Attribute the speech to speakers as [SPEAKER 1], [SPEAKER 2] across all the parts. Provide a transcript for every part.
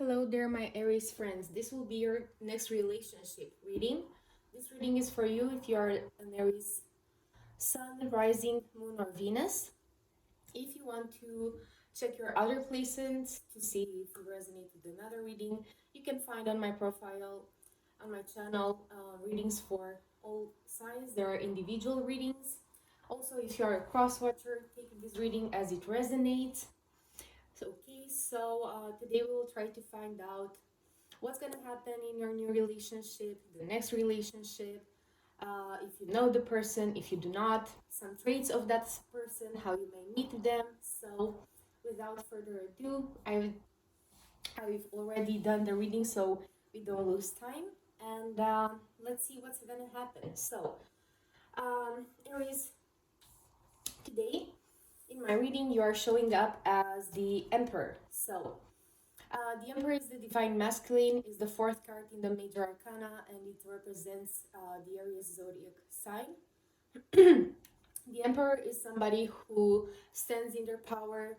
[SPEAKER 1] Hello there, my Aries friends. This will be your next relationship reading. This reading is for you if you are an Aries Sun, Rising, Moon, or Venus. If you want to check your other placements to see if you resonate with another reading, you can find on my profile, on my channel, readings for all signs. There are individual readings. Also, if you are a cross watcher, take this reading as it resonates. So today we will try to find out what's going to happen in your new relationship, the next relationship, if you know the person, if you do not, some traits of that person, how you may meet them. So without further ado, I've already done the reading, so we don't lose time, and let's see what's going to happen. So Aries, today in my reading you are showing up as the Emperor. So the Emperor is the divine masculine, is the fourth card in the major arcana, and it represents the Aries zodiac sign. The Emperor is somebody who stands in their power.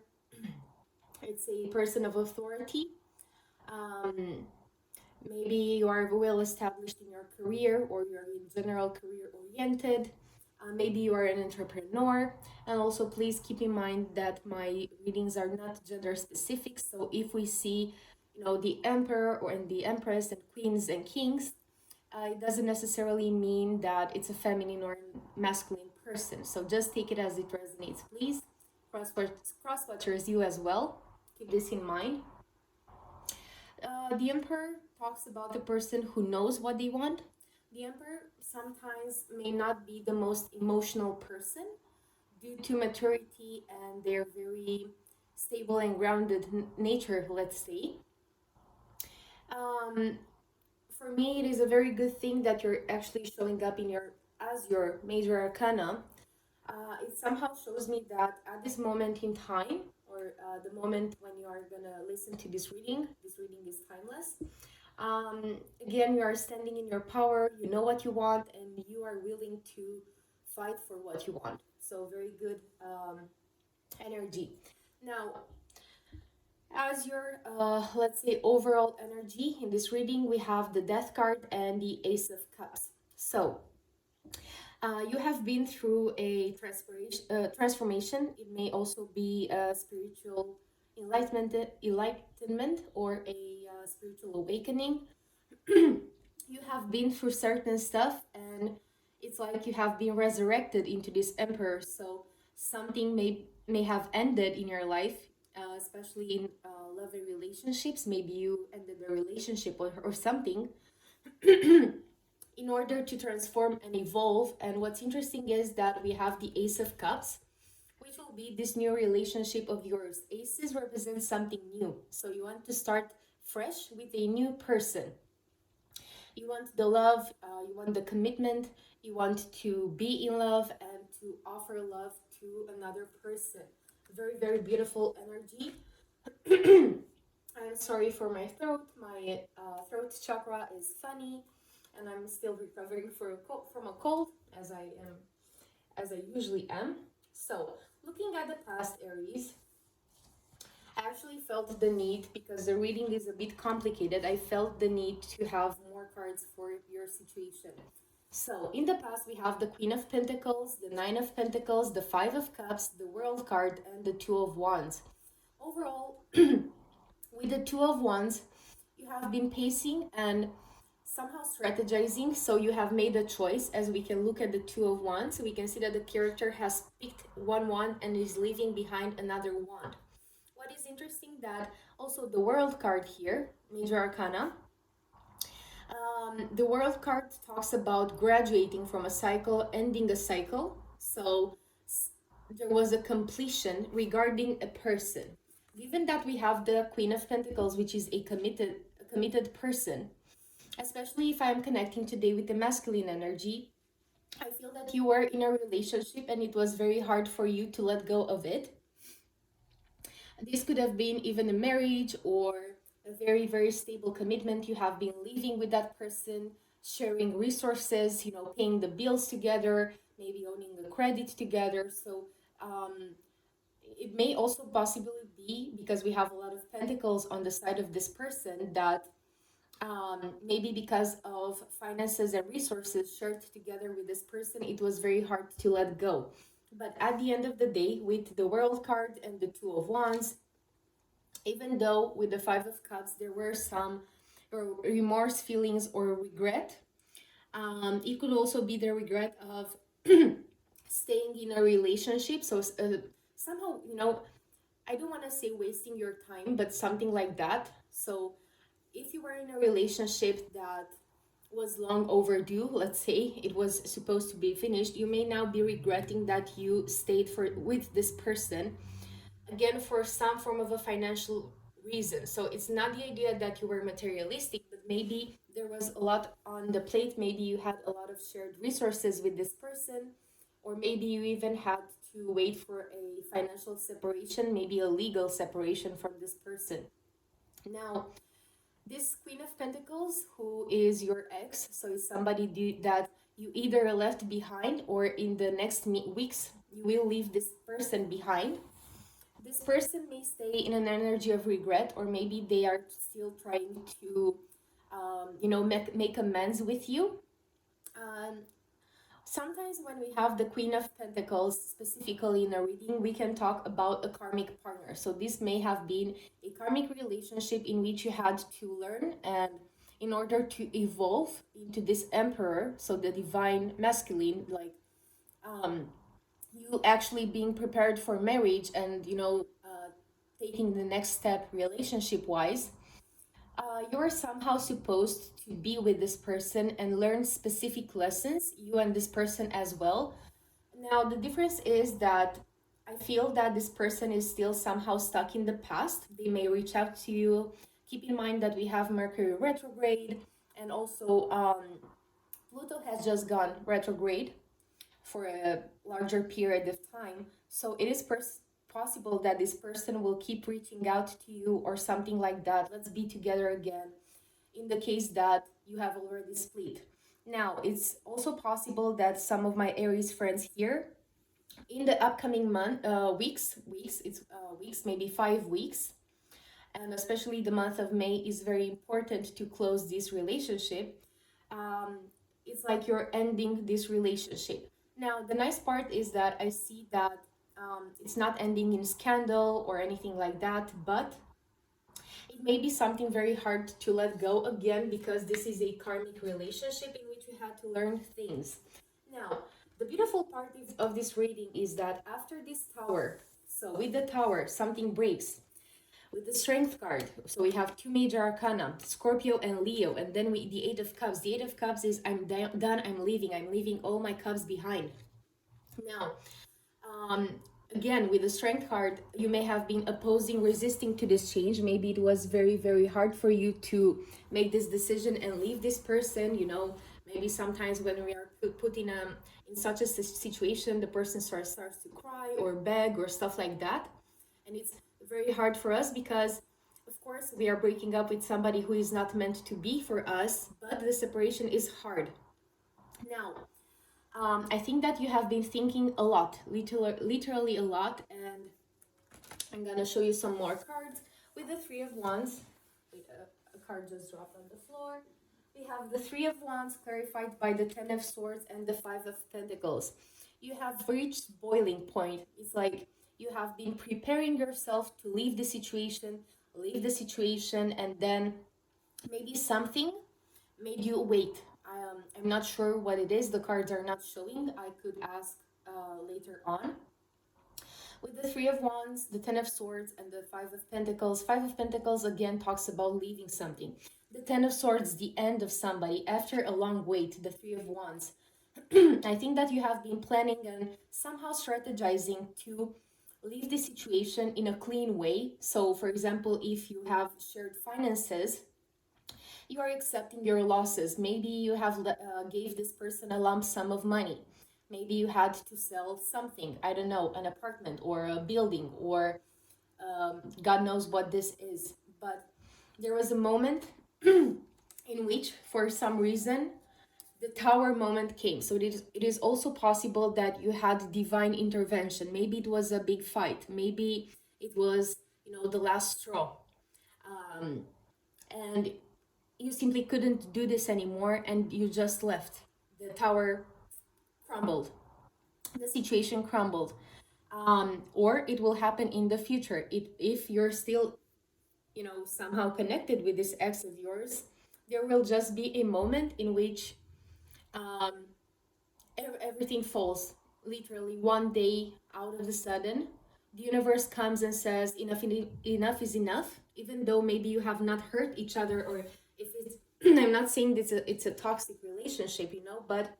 [SPEAKER 1] It's a person of authority. Maybe you are well established in your career, or you're in general career oriented. Maybe you are an entrepreneur. And also please keep in mind that my readings are not gender specific. So if we see, the Emperor or in the Empress and Queens and Kings, it doesn't necessarily mean that it's a feminine or masculine person. So just take it as it resonates, please. Cross-watchers, you as well. Keep this in mind. The Emperor talks about the person who knows what they want. The Emperor sometimes may not be the most emotional person due to maturity and their very stable and grounded nature, let's say. For me, it is a very good thing that you're actually showing up as your major arcana. It somehow shows me that at this moment in time, or the moment when you are gonna listen to this reading is timeless. Again, you are standing in your power, you know what you want, and you are willing to fight for what you want. So very good energy. Now, as your, let's say, overall energy in this reading, we have the Death card and the Ace of Cups. So, you have been through a transformation. It may also be a spiritual enlightenment or a spiritual awakening. You have been through certain stuff, and it's like you have been resurrected into this Emperor. So something may have ended in your life, especially in loving relationships. Maybe you ended a relationship or something in order to transform and evolve. And what's interesting is that we have the Ace of Cups, which will be this new relationship of yours. Aces represent something new, so you want to start fresh with a new person. You want the love, you want the commitment, you want to be in love and to offer love to another person. Very, very beautiful energy. I'm sorry for my throat. My throat chakra is funny, and I'm still recovering from a cold, as I usually am. So, looking at the past, Aries, I actually felt the need, because the reading is a bit complicated, I felt the need to have more cards for your situation. So, in the past, we have the Queen of Pentacles, the Nine of Pentacles, the Five of Cups, the World card, and the Two of Wands. Overall, with the Two of Wands, you have been pacing and somehow strategizing, so you have made a choice. As we can look at the Two of Wands, we can see that the character has picked one wand and is leaving behind another wand. What is interesting, that also the World card here, major arcana, the World card talks about graduating from a cycle, ending a cycle. So there was a completion regarding a person. Given that we have the Queen of Pentacles, which is a committed person, especially if I'm connecting today with the masculine energy, I feel that you were in a relationship and it was very hard for you to let go of it. This could have been even a marriage or a very, very stable commitment. You have been living with that person, sharing resources, paying the bills together, maybe owning a credit together. So it may also possibly be, because we have a lot of pentacles on the side of this person, that maybe because of finances and resources shared together with this person, it was very hard to let go. But at the end of the day, with the World card and the Two of Wands, even though with the Five of Cups there were some remorse feelings or regret, it could also be the regret of staying in a relationship. So somehow, I don't want to say wasting your time, but something like that. So if you were in a relationship that was long overdue, let's say it was supposed to be finished, you may now be regretting that you stayed with this person, again, for some form of a financial reason. So it's not the idea that you were materialistic, but maybe there was a lot on the plate. Maybe you had a lot of shared resources with this person, or maybe you even had to wait for a financial separation, maybe a legal separation from this person. Now, this Queen of Pentacles, who is your ex, so it's somebody that you either left behind, or in the next weeks you will leave this person behind. This person may stay in an energy of regret, or maybe they are still trying to make amends with you. Sometimes when we have the Queen of Pentacles specifically in a reading, we can talk about a karmic partner. So this may have been a karmic relationship in which you had to learn, and in order to evolve into this Emperor, so the divine masculine, like you actually being prepared for marriage and taking the next step relationship wise, you're somehow supposed to be with this person and learn specific lessons, you and this person as well. Now, the difference is that I feel that this person is still somehow stuck in the past. They may reach out to you. Keep in mind that we have Mercury retrograde, and also Pluto has just gone retrograde for a larger period of time. So it is possible that this person will keep reaching out to you or something like that. Let's be together again, in the case that you have already split. Now, it's also possible that some of my Aries friends here, in the upcoming weeks, maybe 5 weeks, and especially the month of May is very important to close this relationship. It's like you're ending this relationship. Now, the nice part is that I see that it's not ending in scandal or anything like that, but it may be something very hard to let go again, because this is a karmic relationship in which we had to learn things. Now, the beautiful part of this reading is that after this tower, so with the tower, something breaks. With the Strength card, so we have two major arcana, Scorpio and Leo, and then the Eight of Cups. The Eight of Cups is I'm done, I'm leaving all my cups behind. Now, again, with the Strength card, you may have been opposing, resisting to this change. Maybe it was very, very hard for you to make this decision and leave this person. Maybe sometimes when we are put in such a situation, the person starts to cry or beg or stuff like that. And it's very hard for us because, of course, we are breaking up with somebody who is not meant to be for us, but the separation is hard. Now, I think that you have been thinking a lot, literally a lot, and I'm gonna show you some more cards with the Three of Wands. Wait, a card just dropped on the floor. We have the Three of Wands clarified by the Ten of Swords and the Five of Pentacles. You have reached boiling point. It's like you have been preparing yourself to leave the situation, and then maybe something made you wait. I'm not sure what it is. The cards are not showing. I could ask later on. With the Three of Wands, the Ten of Swords, and the Five of Pentacles. Five of Pentacles again talks about leaving something. The Ten of Swords, the end of somebody after a long wait. The Three of Wands. I think that you have been planning and somehow strategizing to leave the situation in a clean way. So, for example, if you have shared finances, you are accepting your losses. Maybe you have gave this person a lump sum of money. Maybe you had to sell something, I don't know, an apartment or a building, or God knows what this is. But there was a moment in which, for some reason, the Tower moment came. So it is also possible that you had divine intervention. Maybe it was a big fight. Maybe it was, the last straw. And you simply couldn't do this anymore and you just left. The tower crumbled. The situation crumbled. Or it will happen in the future. If you're still, somehow connected with this ex of yours, there will just be a moment in which um, everything falls. Literally, one day, out of the sudden, the universe comes and says, enough is enough, even though maybe you have not hurt each other, or if it's, I'm not saying it's a toxic relationship, but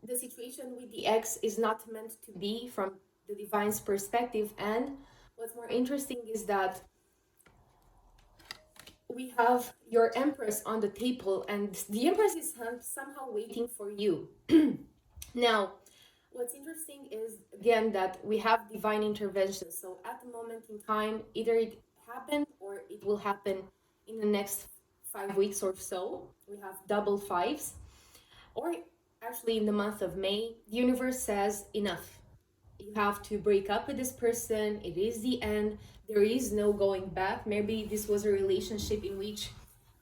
[SPEAKER 1] the situation with the ex is not meant to be from the divine's perspective. And what's more interesting is that we have your Empress on the table, and the Empress is somehow waiting for you. Now, what's interesting is, again, that we have divine intervention. So at the moment in time, either it happened or it will happen in the next 5 weeks or so. We have double fives. Or actually in the month of May, the universe says enough. You have to break up with this person. It is the end. There is no going back. Maybe this was a relationship in which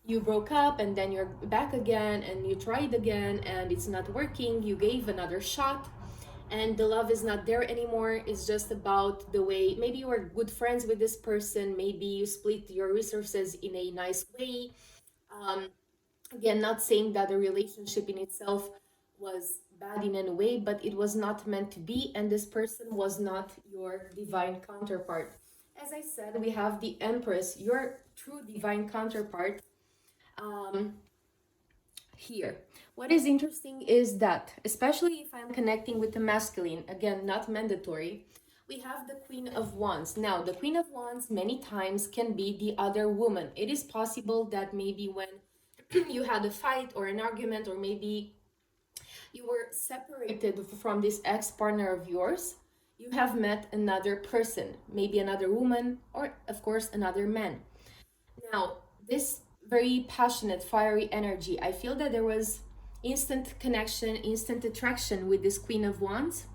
[SPEAKER 1] you broke up and then you're back again and you tried again and it's not working. You gave another shot and the love is not there anymore. It's just about the way, maybe you were good friends with this person. Maybe you split your resources in a nice way. Again, not saying that the relationship in itself was bad in any way, but it was not meant to be, and this person was not your divine counterpart. As I said, we have the Empress, your true divine counterpart, here. What is interesting is that, especially if I'm connecting with the masculine, again, not mandatory, we have the Queen of Wands. Now, the Queen of Wands many times can be the other woman. It is possible that maybe when you had a fight or an argument, or maybe you were separated from this ex-partner of yours, you have met another person, maybe another woman, or of course another man. Now, this very passionate, fiery energy, I feel that there was instant connection, instant attraction with this Queen of Wands.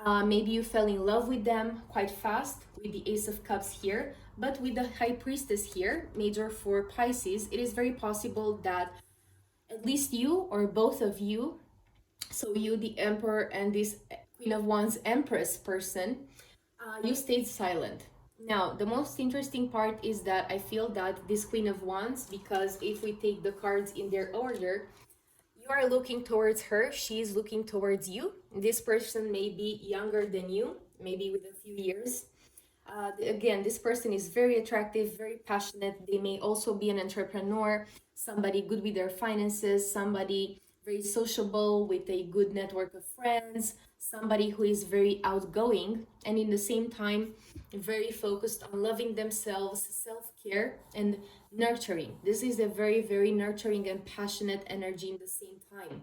[SPEAKER 1] Maybe you fell in love with them quite fast with the Ace of Cups here, but with the High Priestess here, major for Pisces, it is very possible that at least you or both of you, so you, the Emperor, and this Queen of Wands Empress person, you stayed silent. Now, the most interesting part is that I feel that this Queen of Wands, because if we take the cards in their order, you are looking towards her, she is looking towards you. This person may be younger than you, maybe with a few years. Again, this person is very attractive, very passionate. They may also be an entrepreneur, somebody good with their finances, somebody very sociable with a good network of friends, somebody who is very outgoing, and in the same time very focused on loving themselves, self-care, and nurturing. This is a very, very nurturing and passionate energy in the same time.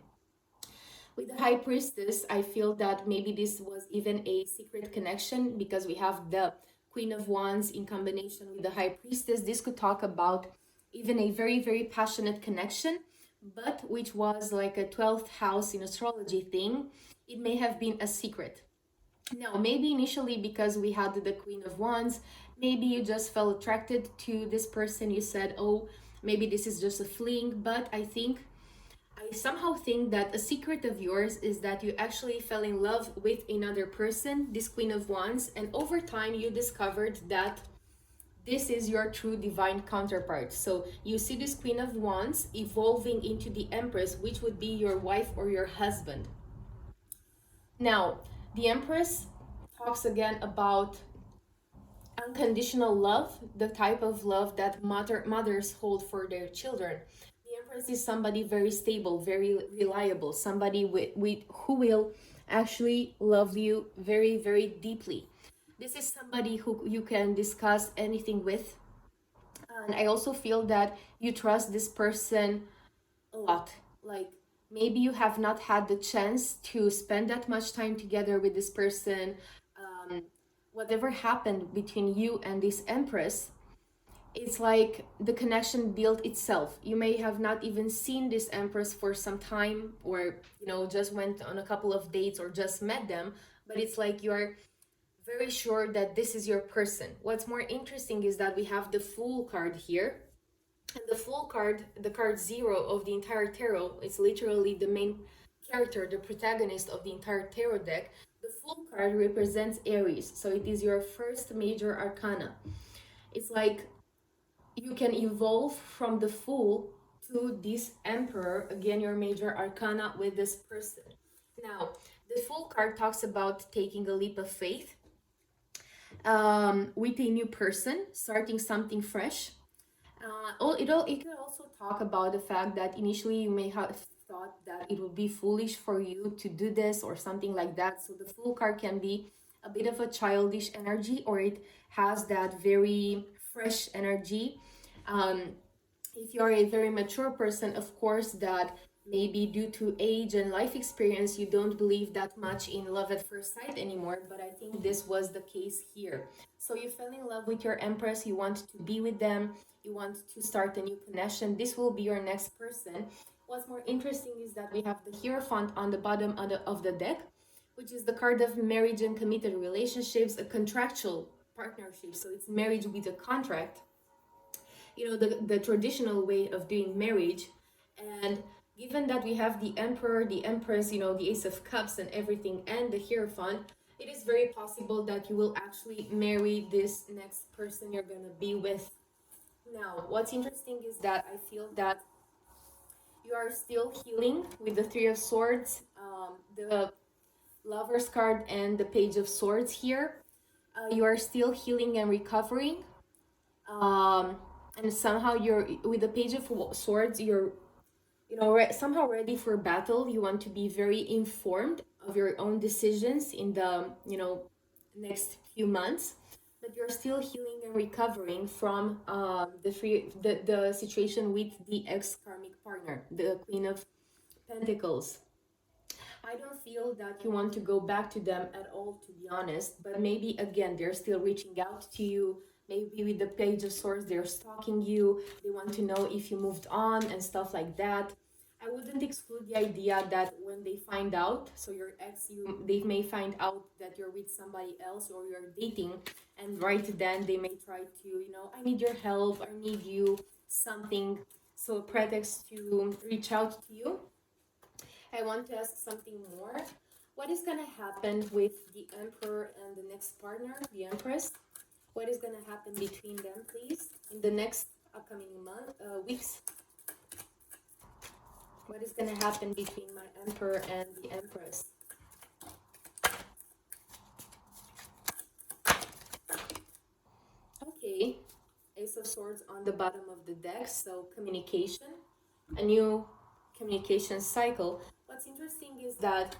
[SPEAKER 1] With the High Priestess, I feel that maybe this was even a secret connection, because we have the Queen of Wands in combination with the High Priestess. This could talk about even a very, very passionate connection, but which was like a 12th house in astrology thing. It may have been a secret. Now, maybe initially because we had the Queen of Wands, maybe you just felt attracted to this person. You said, oh, maybe this is just a fling. But I somehow think that a secret of yours is that you actually fell in love with another person, this Queen of Wands, and over time you discovered that this is your true divine counterpart. So you see this Queen of Wands evolving into the Empress, which would be your wife or your husband. Now, the Empress talks again about unconditional love, the type of love that mothers hold for their children. The Empress is somebody very stable, very reliable, somebody with who will actually love you very, very deeply. This is somebody who you can discuss anything with. And I also feel that you trust this person a lot. Like, maybe you have not had the chance to spend that much time together with this person. Whatever happened between you and this Empress, it's like the connection built itself. You may have not even seen this Empress for some time, or just went on a couple of dates or just met them, but it's like you're very sure that this is your person. What's more interesting is that we have the Fool card here. And the Fool card, the card 0 of the entire tarot, is literally the main character, the protagonist of the entire tarot deck. The Fool card represents Aries, so it is your first major arcana. It's like you can evolve from the Fool to this Emperor, again your major arcana, with this person. Now, the Fool card talks about taking a leap of faith with a new person, starting something fresh. It can also talk about the fact that initially you may have thought that it would be foolish for you to do this or something like that. So the Fool card can be a bit of a childish energy, or it has that very fresh energy. Um, if you're a very mature person, of course, that maybe due to age and life experience, you don't believe that much in love at first sight anymore. But I think this was the case here. So you fell in love with your Empress, you want to be with them, you want to start a new connection. This will be your next person. What's more interesting is that we have the Hierophant on the bottom of the deck, which is the card of marriage and committed relationships, a contractual partnership. So it's marriage with a contract, the traditional way of doing marriage. And given that we have the Emperor, the Empress, the Ace of Cups and everything, and the Hierophant, it is very possible that you will actually marry this next person you're gonna be with. Now, what's interesting is that I feel that you are still healing with the Three of Swords, the Lover's card, and the Page of Swords here. You are still healing and recovering. And somehow you're, with the Page of Swords, you're somehow ready for battle. You want to be very informed of your own decisions in the next few months, but you're still healing and recovering from the situation with the ex karmic partner, the Queen of Pentacles. I don't feel that you want to go back to them at all, to be honest, but maybe again they're still reaching out to you. Maybe with the Page of Swords they're stalking you, they want to know if you moved on and stuff like that. I wouldn't exclude the idea that when they find out, so your ex, they may find out that you're with somebody else or you're dating, and right then they may try to, I need your help, I need you, something, so a pretext to reach out to you. I want to ask something more. What is going to happen with the Emperor and the next partner, the Empress? What is going to happen between them, please, in the next upcoming weeks? What is going to happen between my Emperor and the Empress? Okay, Ace of Swords on the bottom of the deck, so communication, a new communication cycle. What's interesting is that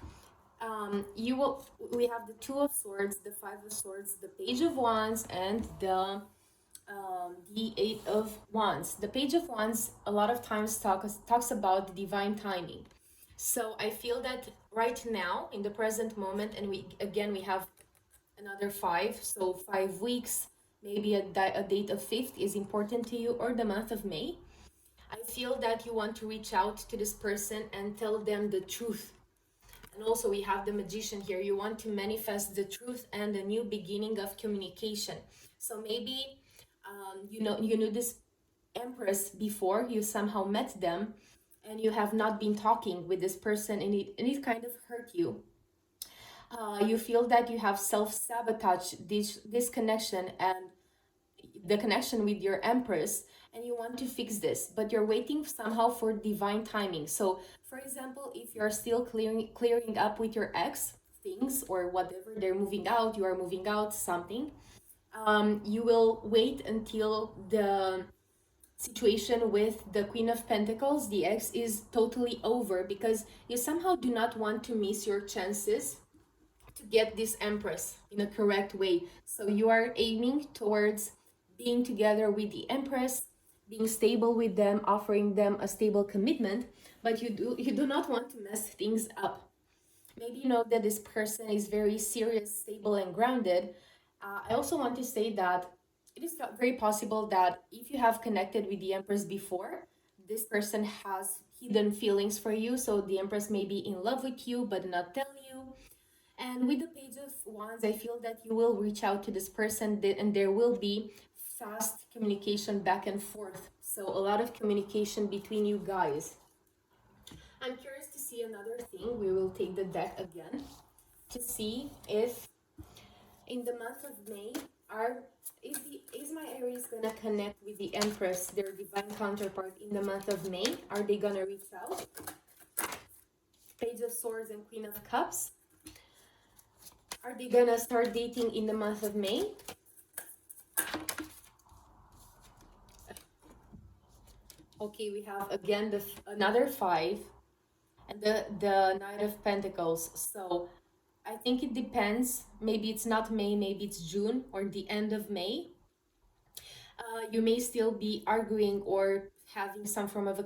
[SPEAKER 1] we have the Two of Swords, the Five of Swords, the Page of Wands, and the Eight of Wands. The Page of Wands a lot of times talks about divine timing. So I feel that right now, in the present moment, and we have another 5, so 5 weeks, maybe a date of 5th is important to you, or the month of May. I feel that you want to reach out to this person and tell them the truth. And also we have the Magician here. You want to manifest the truth and a new beginning of communication. So maybe you knew this Empress before, you somehow met them, and you have not been talking with this person, and it kind of hurt you. You feel that you have self-sabotaged this connection and the connection with your Empress, and you want to fix this, but you're waiting somehow for divine timing. So for example, if you're still clearing up with your ex things or whatever, they're moving out, you are moving out, something, you will wait until the situation with the Queen of Pentacles, the ex, is totally over, because you somehow do not want to miss your chances to get this Empress in a correct way. So you are aiming towards being together with the Empress, being stable with them, offering them a stable commitment, but you do not want to mess things up. Maybe you know that this person is very serious, stable, and grounded. I also want to say that it is very possible that if you have connected with the Empress before, this person has hidden feelings for you. So the Empress may be in love with you but not tell you. And with the Page of Wands, I feel that you will reach out to this person and there will be fast communication back and forth. So a lot of communication between you guys. I'm curious to see another thing. We will take the deck again to see if in the month of May is my Aries gonna connect with the Empress, their divine counterpart, in the month of May? Are they gonna reach out? Page of Swords and Queen of Cups. Are they gonna start dating in the month of May? Okay, we have again another 5 and the Knight of Pentacles. So I think it depends. Maybe it's not May, maybe it's June or the end of May. You may still be arguing or having some form of a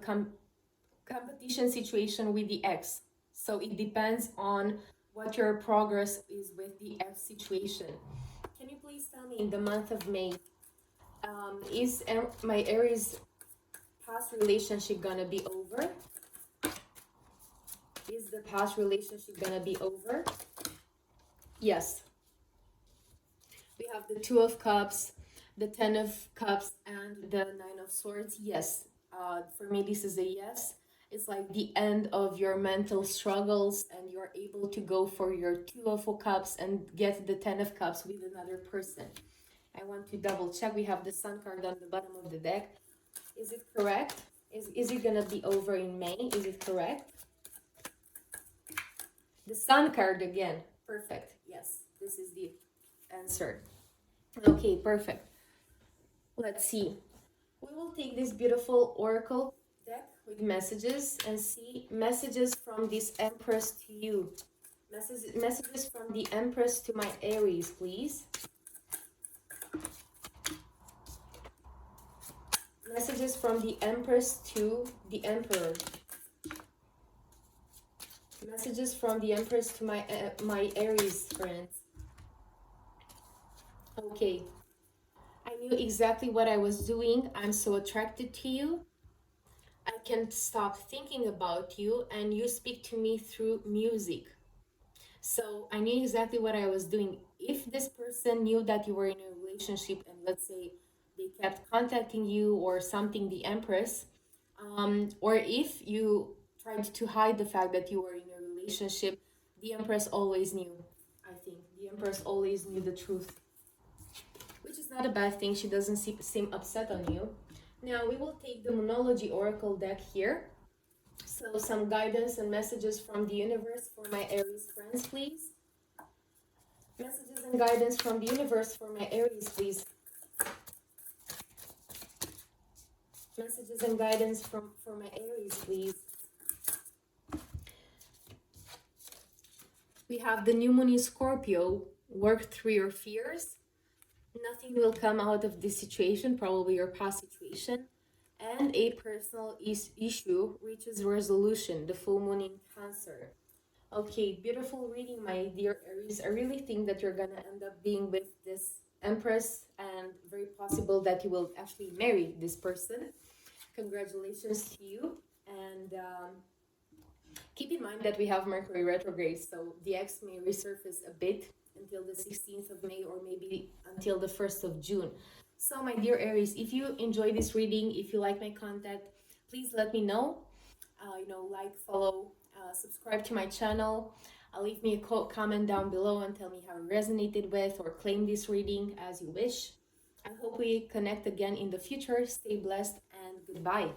[SPEAKER 1] competition situation with the ex. So it depends on what your progress is with the ex situation. Can you please tell me in the month of May, is my Aries past relationship gonna be over? Is the past relationship gonna be over? Yes. We have the 2 of Cups, the 10 of Cups, and the 9 of Swords. Yes. For me, this is a yes. It's like the end of your mental struggles and you're able to go for your 2 of Cups and get the 10 of Cups with another person. I want to double check. We have the Sun card on the bottom of the deck. Is it correct? Is it gonna be over in May? Is it correct? The Sun card again. Perfect. Yes, this is the answer. Okay, perfect. Let's see. We will take this beautiful oracle deck with messages and see messages from this Empress to you. Messages from the Empress to my Aries, please. Messages from the Empress to the Emperor. Messages from the Empress to my Aries friends. Okay. I knew exactly what I was doing. I'm so attracted to you. I can't stop thinking about you, and you speak to me through music. So I knew exactly what I was doing. If this person knew that you were in a relationship and let's say they kept contacting you or something, the Empress, or if you tried to hide the fact that you were in a relationship, the Empress always knew. I think the Empress always knew the truth, which is not a bad thing. She doesn't seem upset on you. Now we will take the Moonology Oracle deck here. So some guidance and messages from the universe for my Aries friends, please. Messages and guidance from the universe for my Aries, please. Messages and guidance for my Aries, please. We have the new moon in Scorpio. Work through your fears. Nothing will come out of this situation, probably your past situation. And a personal issue reaches resolution, the full moon in Cancer. Okay, beautiful reading, my dear Aries. I really think that you're gonna end up being with this Empress and very possible that you will actually marry this person. Congratulations to you. And keep in mind that we have Mercury retrograde, so the ex may resurface a bit until the 16th of May or maybe until the 1st of June. So my dear Aries, if you enjoy this reading, if you like my content, please let me know. Like, follow, subscribe to my channel. Leave me a comment down below and tell me how it resonated with, or claim this reading as you wish. I hope we connect again in the future. Stay blessed and goodbye.